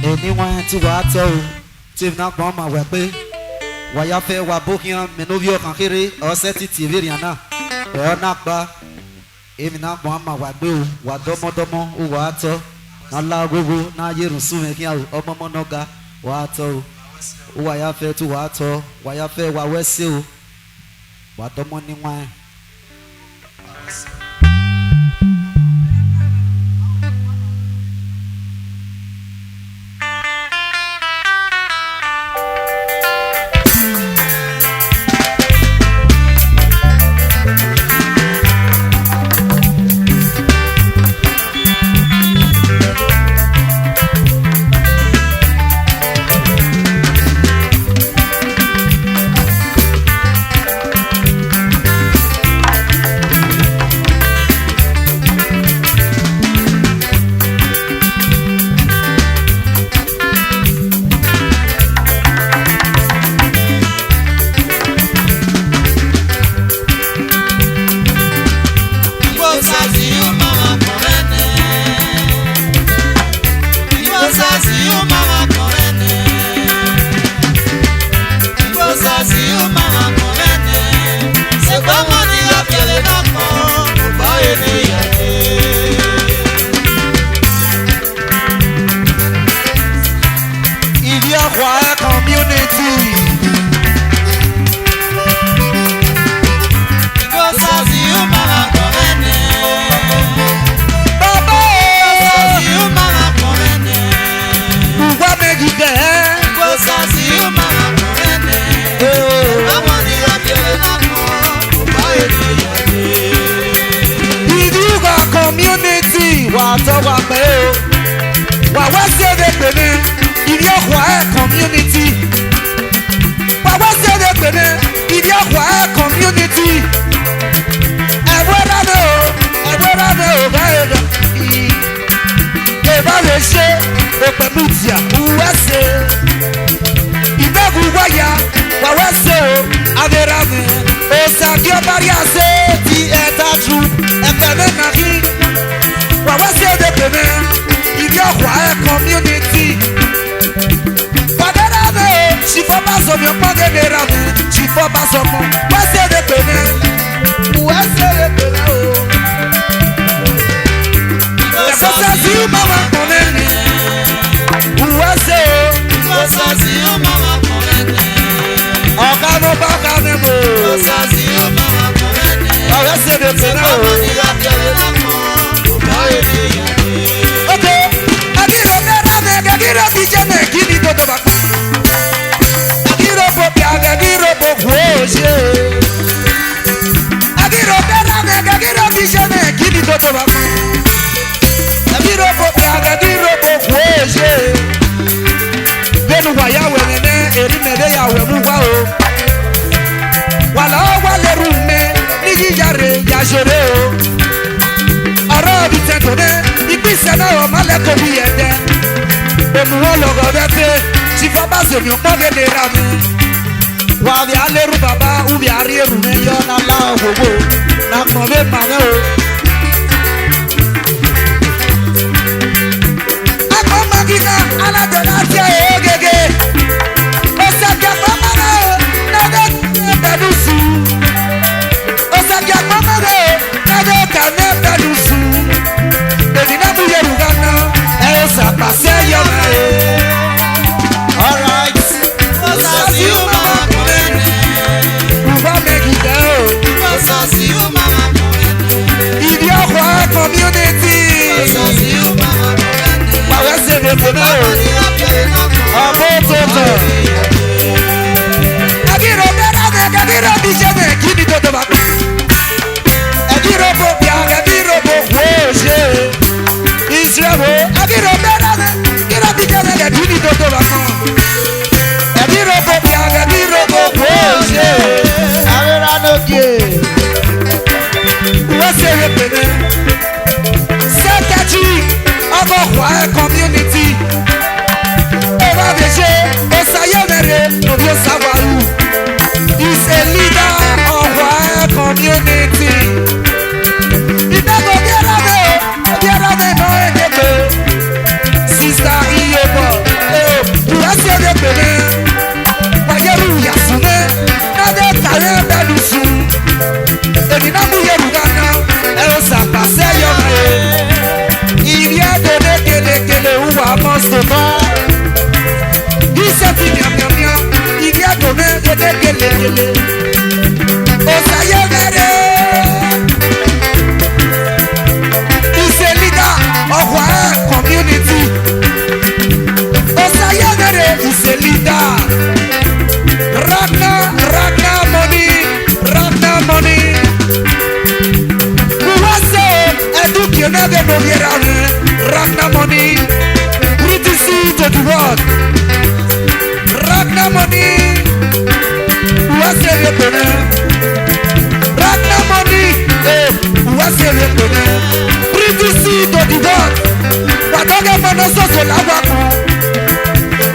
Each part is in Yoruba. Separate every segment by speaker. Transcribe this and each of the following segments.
Speaker 1: Anyone to what so, Tim not bomb my weapon. Why you fair wa booking Menovio Kankiri or set it Tiviriana? Or not back. Even not bomb my wadu, what domo, uwato, not la gugu, na yerusume kia, omonoga, wato, why you fair to wato, why you fair wa wesil, what the money wine.
Speaker 2: Community, Sister Iyobo lele. Osayemere is a leader of our community. Osayemere is a leader. Ragna money. Who was say education never know here. Ragna money. Criticism to the world. Ragna money. Who was say Ragna money. Who was say criticism to the world. Badogemo no so lawaku.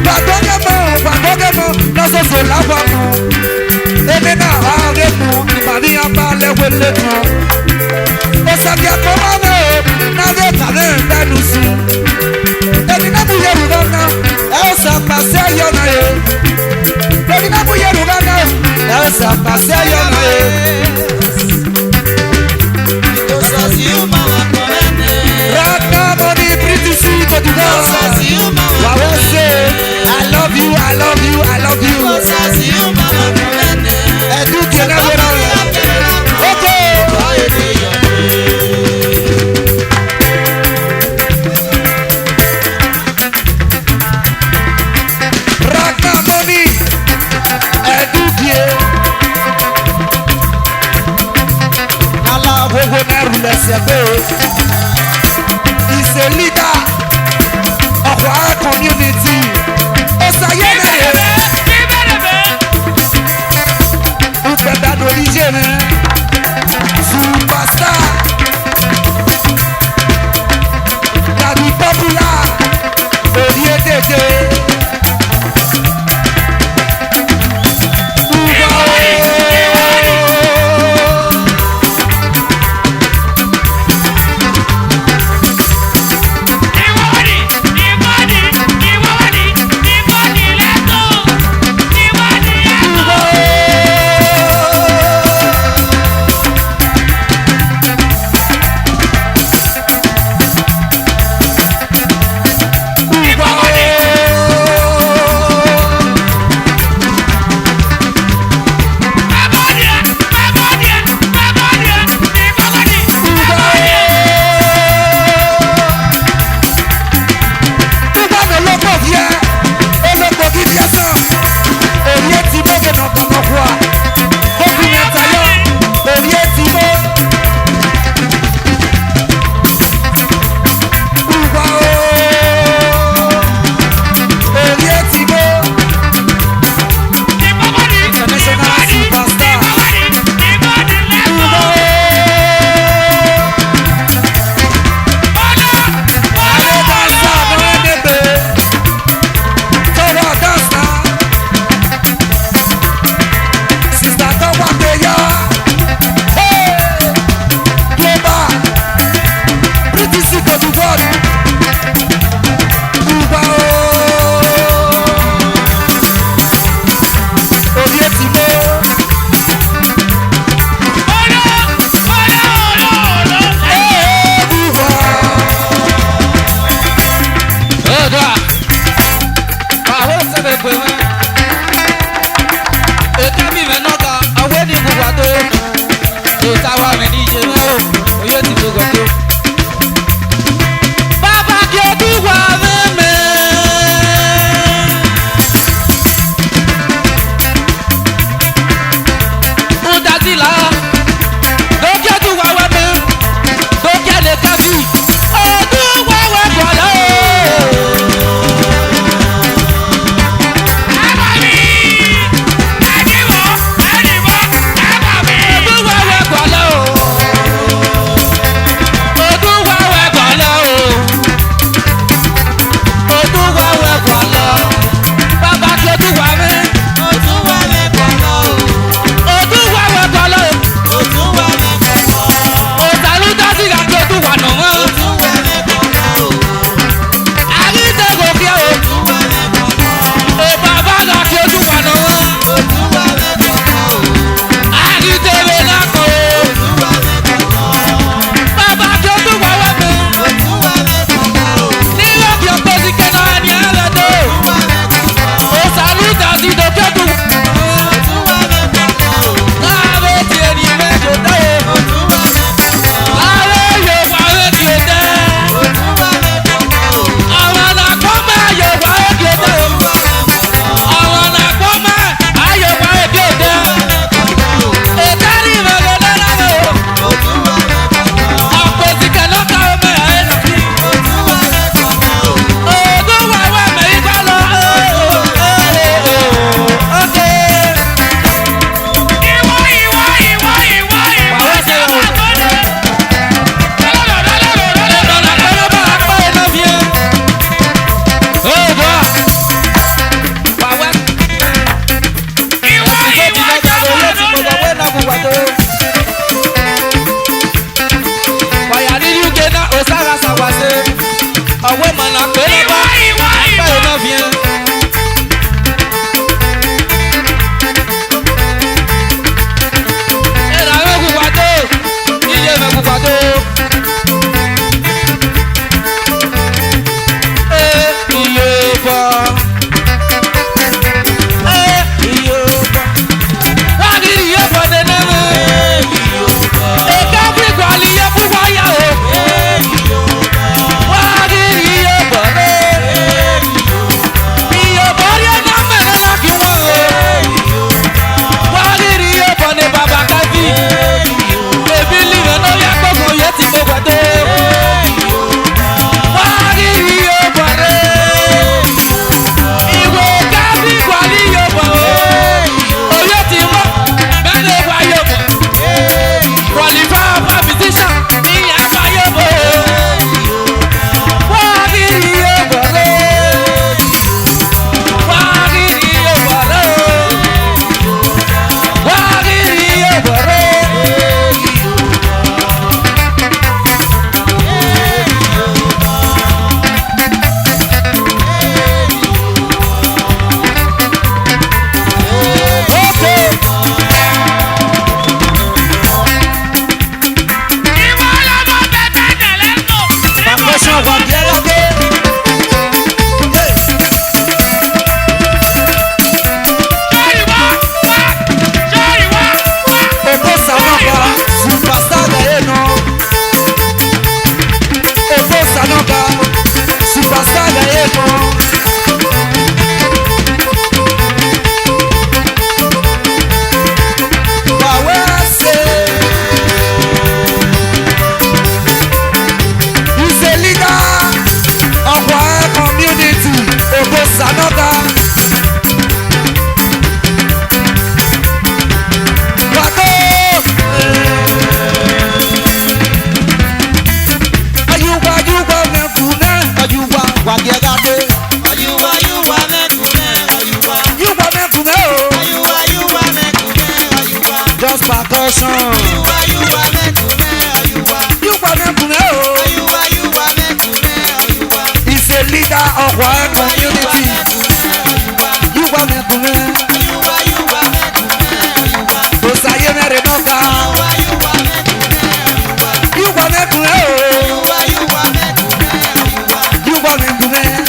Speaker 2: Badogemo no so lawaku. Emena aremu ibani abale weleku. Osabi akomane na ve tale benusu. Emina bu Yoruba na e sa pase yo na e. Emina bu Yoruba na e sa pase yo na e. Ragna money pretty sweet to the house. Wawe say I love you. Eduke na vera. Okay. Ragna money. Eduke. Allah wogo na rule sebe. Is a leader of our community. Osayemere. Ubedano percussion. You wanna do it? He's a leader of our community. You wanna do it? Osayeme Renoka. You wanna do it? You wanna do it?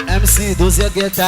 Speaker 1: MC 12 guetta.